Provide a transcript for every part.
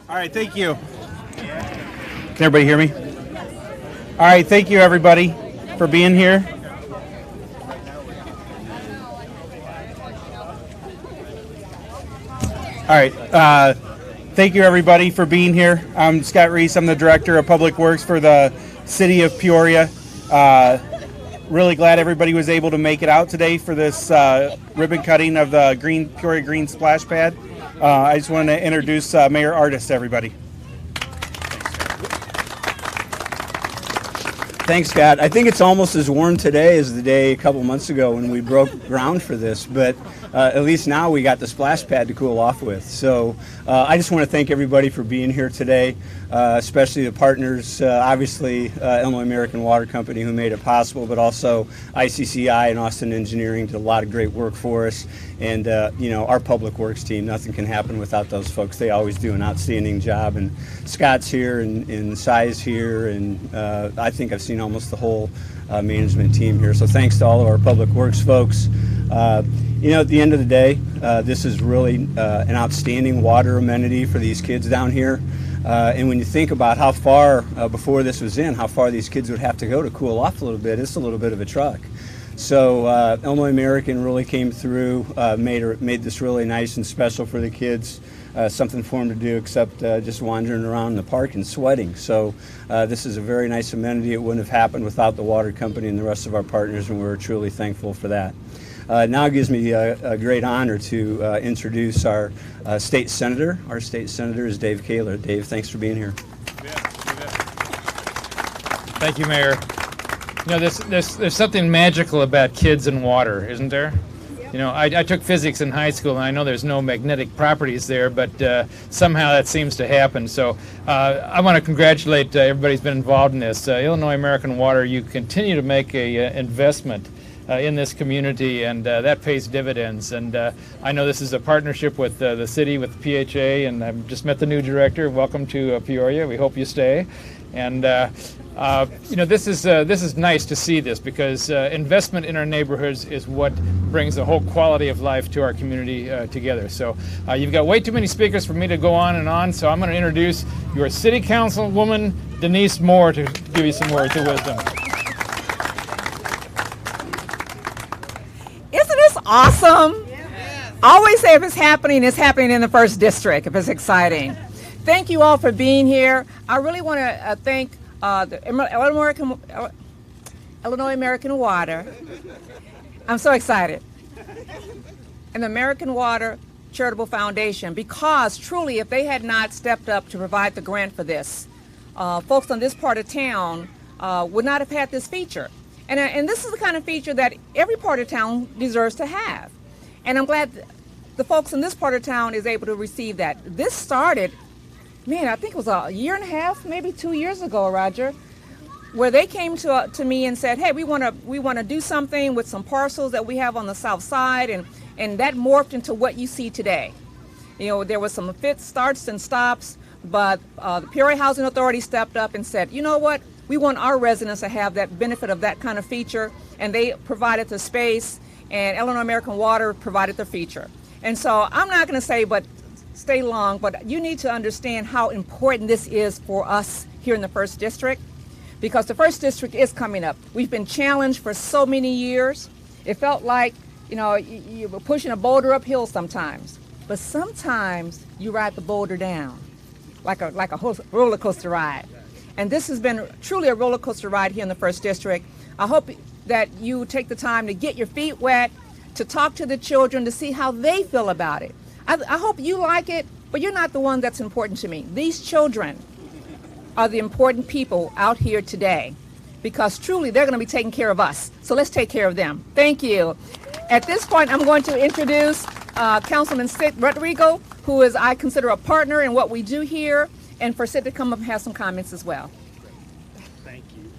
All right, thank you. Can everybody hear me? All right, thank you everybody for being here. All right, thank you everybody for being here. I'm Scott Reese. I'm the Director of Public Works for the City of Peoria. Really glad everybody was able to make it out today for this ribbon cutting of the Peoria GreenSplash Pad. I just wanted to introduce Mayor Artis to everybody. Thanks, Scott. I think it's almost as warm today as the day a couple months ago when we broke ground for this, but at least now we got the splash pad to cool off with. So I just want to thank everybody for being here today, especially the partners, obviously Illinois American Water Company who made it possible, but also ICCI and Austin Engineering did a lot of great work for us. And you know, our public works team, nothing can happen without those folks. They always do an outstanding job. And Scott's here and Cy's here, and I think I've seen almost the whole management team here. So thanks to all of our public works folks. You know, at the end of the day, this is really an outstanding water amenity for these kids down here. And when you think about how far before this was in, how far these kids would have to go to cool off a little bit, it's a little bit of a trek. So Illinois American really came through, made this really nice and special for the kids. Something for them to do except just wandering around in the park and sweating. So this is a very nice amenity. It wouldn't have happened without the water company and the rest of our partners, and we're truly thankful for that. Now it gives me a great honor to introduce our state senator. Our state senator is Dave Kaler. Dave, thanks for being here. Thank you, Mayor. You know, there's something magical about kids and water, isn't there? You know, I took physics in high school, and I know there's no magnetic properties there, but somehow that seems to happen. So I want to congratulate everybody who's been involved in this. Illinois American Water, you continue to make a investment in this community, and that pays dividends. And I know this is a partnership with the city, with PHA, and I've just met the new director. Welcome to Peoria. We hope you stay. And you know, this is nice to see this, because investment in our neighborhoods is what brings the whole quality of life to our community together. So you've got way too many speakers for me to go on and on, so I'm going to introduce your City Councilwoman, Denise Moore, to give you some words of wisdom. Isn't this awesome? Yes. I always say if it's happening in the 1st District, if it's exciting. Thank you all for being here. I really want to thank the Illinois American Water. I'm so excited. And the American Water Charitable Foundation, because truly if they had not stepped up to provide the grant for this, folks on this part of town would not have had this feature. And this is the kind of feature that every part of town deserves to have. And I'm glad the folks in this part of town is able to receive that. This started, man, I think it was a year and a half, maybe 2 years ago, Roger, where they came to me and said, hey, we want to do something with some parcels that we have on the south side, and that morphed into what you see today. You know, there was some starts and stops, but the Peoria Housing Authority stepped up and said, you know what, we want our residents to have that benefit of that kind of feature, and they provided the space, and Illinois American Water provided the feature. And so I'm not going to say, but stay long, but you need to understand how important this is for us here in the 1st District, because the 1st District is coming up. We've been challenged for so many years. It felt like, you know, you were pushing a boulder uphill sometimes, but sometimes you ride the boulder down like a roller coaster ride. And this has been truly a roller coaster ride here in the 1st District. I hope that you take the time to get your feet wet, to talk to the children, to see how they feel about it. I hope you like it, but you're not the one that's important to me. These children are the important people out here today, because truly they're going to be taking care of us. So let's take care of them. Thank you. At this point, I'm going to introduce Councilman Sid Rodrigo, who is, I consider, a partner in what we do here, and for Sid to come up and have some comments as well. Thank you.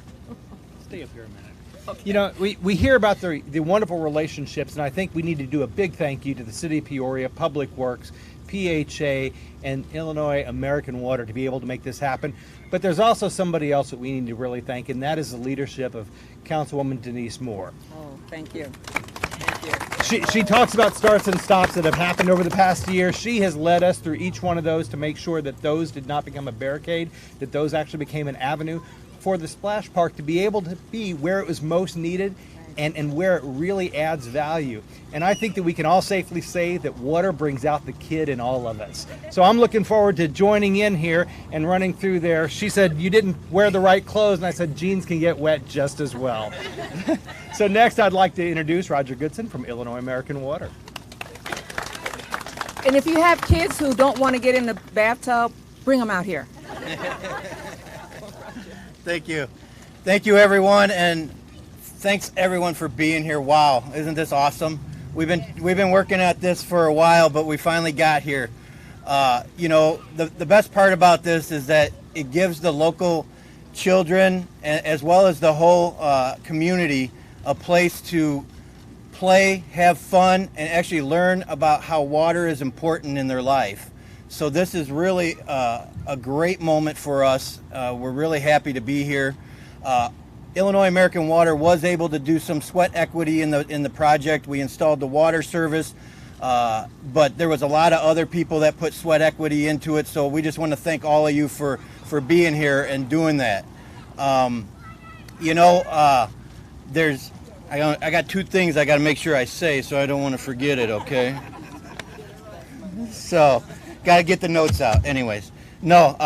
Stay up here a minute. Okay. You know, we hear about the wonderful relationships, and I think we need to do a big thank you to the City of Peoria, Public Works, PHA, and Illinois American Water to be able to make this happen. But there's also somebody else that we need to really thank, and that is the leadership of Councilwoman Denise Moore. Oh, thank you. Thank She talks about starts and stops that have happened over the past year. She has led us through each one of those to make sure that those did not become a barricade, that those actually became an avenue for the splash park to be able to be where it was most needed and where it really adds value. And I think that we can all safely say that water brings out the kid in all of us. So I'm looking forward to joining in here and running through there. She said, you didn't wear the right clothes, and I said, jeans can get wet just as well. So next I'd like to introduce Roger Goodson from Illinois American Water. And if you have kids who don't want to get in the bathtub, bring them out here. Thank you. Thank you, everyone, and thanks everyone for being here. Wow, isn't this awesome? We've been working at this for a while, but we finally got here. You know, the best part about this is that it gives the local children as well as the whole community a place to play, have fun, and actually learn about how water is important in their life. So this is really a great moment for us. We're really happy to be here. Illinois American Water was able to do some sweat equity in the project. We installed the water service, but there was a lot of other people that put sweat equity into it. So we just want to thank all of you for being here and doing that. You know, I got two things I got to make sure I say, so I don't want to forget it. Okay. So, got to get the notes out. Anyways, no.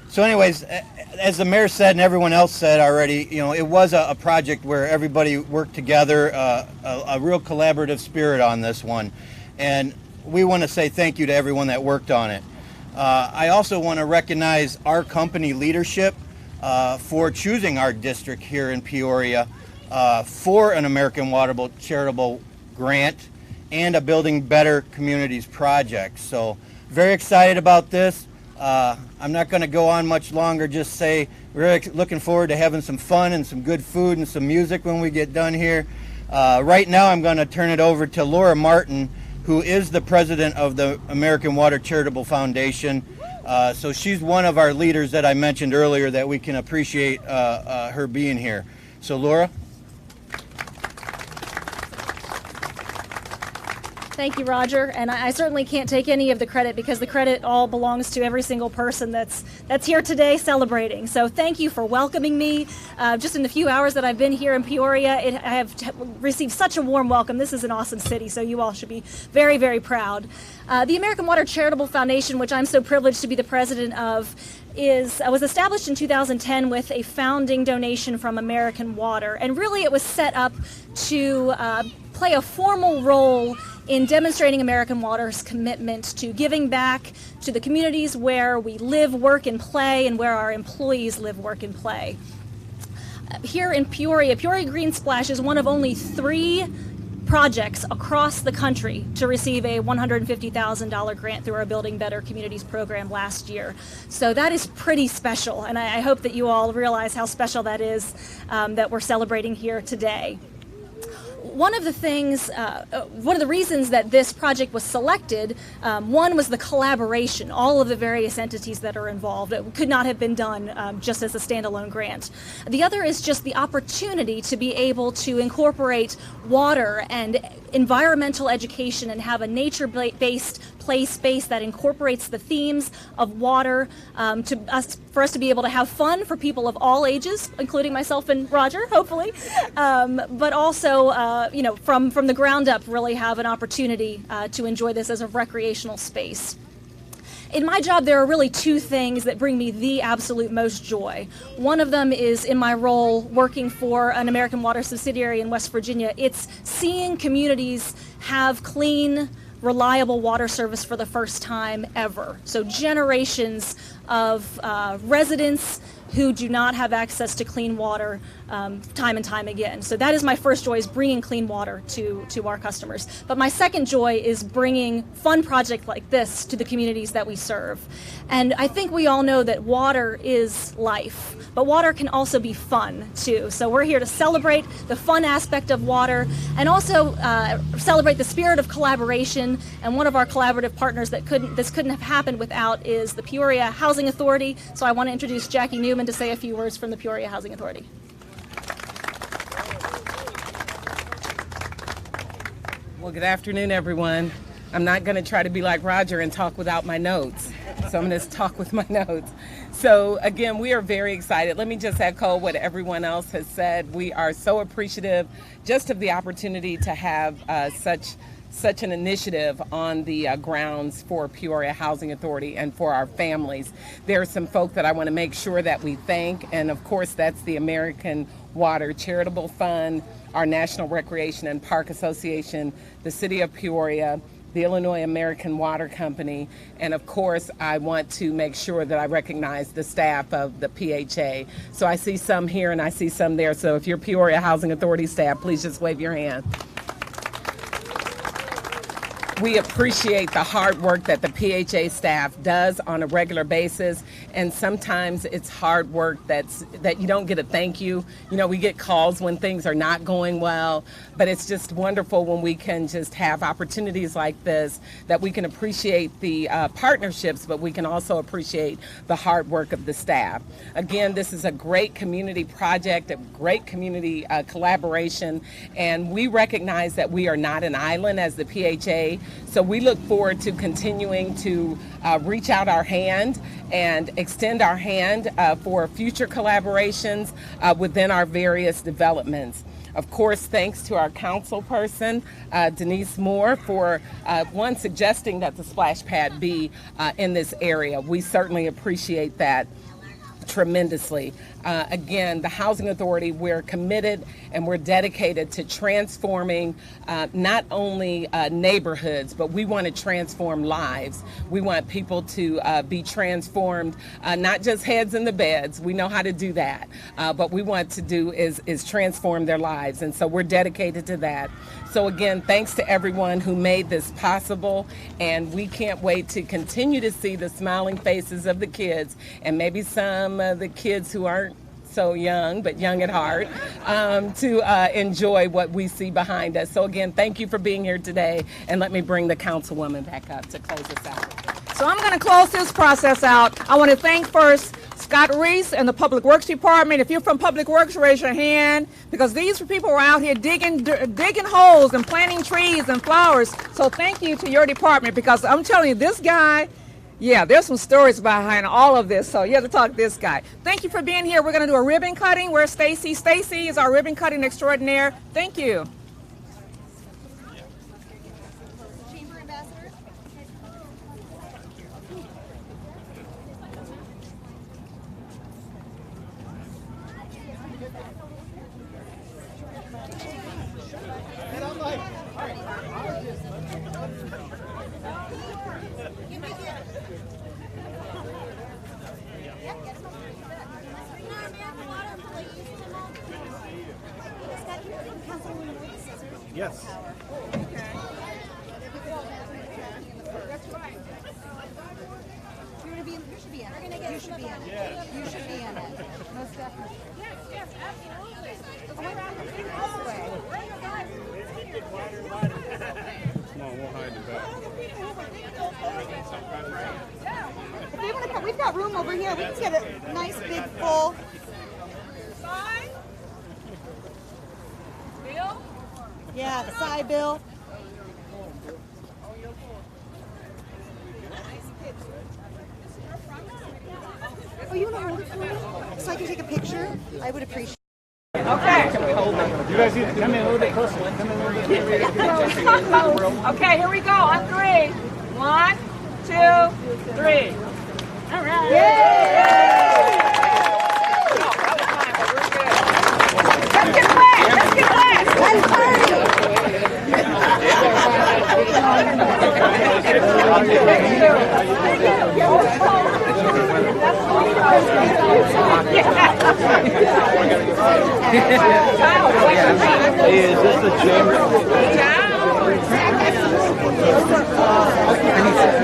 So anyways, as the mayor said and everyone else said already, you know, it was a project where everybody worked together, a real collaborative spirit on this one. And we want to say thank you to everyone that worked on it. I also want to recognize our company leadership for choosing our district here in Peoria for an American Water charitable grant and a Building Better Communities project. So very excited about this. I'm not going to go on much longer, just say we're looking forward to having some fun and some good food and some music when we get done here. Right now I'm going to turn it over to Laura Martin, who is the president of the American Water Charitable Foundation. So she's one of our leaders that I mentioned earlier that we can appreciate her being here. So Laura? Thank you, Roger. And I certainly can't take any of the credit because the credit all belongs to every single person that's here today celebrating. So thank you for welcoming me. Just in the few hours that I've been here in Peoria, I have received such a warm welcome. This is an awesome city, so you all should be very, very proud. The American Water Charitable Foundation, which I'm so privileged to be the president of, was established in 2010 with a founding donation from American Water. And really it was set up to play a formal role in demonstrating American Water's commitment to giving back to the communities where we live, work, and play, and where our employees live, work, and play. Here in Peoria GreenSplash is one of only 3 projects across the country to receive a $150,000 grant through our Building Better Communities program last year. So that is pretty special, and I hope that you all realize how special that is that we're celebrating here today. One of the reasons that this project was selected, one was the collaboration, all of the various entities that are involved. It could not have been done just as a standalone grant. The other is just the opportunity to be able to incorporate water and environmental education and have a nature-based play space that incorporates the themes of water for us to be able to have fun for people of all ages, including myself and Roger, hopefully, but also from the ground up really have an opportunity to enjoy this as a recreational space. In my job, there are really 2 things that bring me the absolute most joy. One of them is in my role working for an American Water subsidiary in West Virginia. It's seeing communities have clean, reliable water service for the first time ever. So generations of residents who do not have access to clean water time and time again. So that is my first joy, is bringing clean water to our customers. But my second joy is bringing fun projects like this to the communities that we serve. And I think we all know that water is life, but water can also be fun too. So we're here to celebrate the fun aspect of water and also celebrate the spirit of collaboration. And one of our collaborative partners that this couldn't have happened without is the Peoria Housing Authority. So I want to introduce Jackie Newman to say a few words from the Peoria Housing Authority. Well, good afternoon, everyone. I'm not going to try to be like Roger and talk without my notes. So I'm going to talk with my notes. So again, we are very excited. Let me just echo what everyone else has said. We are so appreciative just of the opportunity to have such an initiative on the grounds for Peoria Housing Authority and for our families. There are some folk that I want to make sure that we thank, and of course that's the American Water Charitable Fund, our National Recreation and Park Association, the City of Peoria, the Illinois American Water Company, and of course I want to make sure that I recognize the staff of the PHA. So I see some here and I see some there, so if you're Peoria Housing Authority staff, please just wave your hand. We appreciate the hard work that the PHA staff does on a regular basis, and sometimes it's hard work that you don't get a thank you. You know, we get calls when things are not going well, but it's just wonderful when we can just have opportunities like this, that we can appreciate the partnerships, but we can also appreciate the hard work of the staff. Again, this is a great community project, a great community collaboration, and we recognize that we are not an island as the PHA. So we look forward to continuing to reach out our hand and extend our hand for future collaborations within our various developments. Of course, thanks to our council person, Denise Moore, for one, suggesting that the splash pad be in this area. We certainly appreciate that tremendously. Again, the Housing Authority, we're committed and we're dedicated to transforming not only neighborhoods, but we want to transform lives. We want people to be transformed, not just heads in the beds. We know how to do that. But we want to do is transform their lives. And so we're dedicated to that. So again, thanks to everyone who made this possible, and we can't wait to continue to see the smiling faces of the kids, and maybe some of the kids who aren't so young, but young at heart, to enjoy what we see behind us. So again, thank you for being here today, and let me bring the councilwoman back up to close us out. So I'm going to close this process out. I want to thank first Scott Reese and the Public Works Department. If you're from Public Works, raise your hand, because these people are out here digging holes and planting trees and flowers. So thank you to your department, because I'm telling you, this guy, yeah, there's some stories behind all of this, so you have to talk to this guy. Thank you for being here. We're going to do a ribbon cutting. Where's Stacy? Stacy is our ribbon cutting extraordinaire. Thank you. Chamber ambassadors. Yes. You should be in it. You should be in it. You should be in it. Most definitely. Yes, yes, absolutely. This way. Come on, we'll hide in the back. If you want to come, we've got room over here. We can get a nice big full. Bill? Yeah, the side bill. Oh, you want to hold it for me? So I can take a picture? I would appreciate it. Okay. You guys need to come in a little bit closer. Come in a little bit. Okay, here we go on 3. 1, 2, 3. All right. Yay! Let's get class. Let's get class. Let's Hey, is this the chamber? party.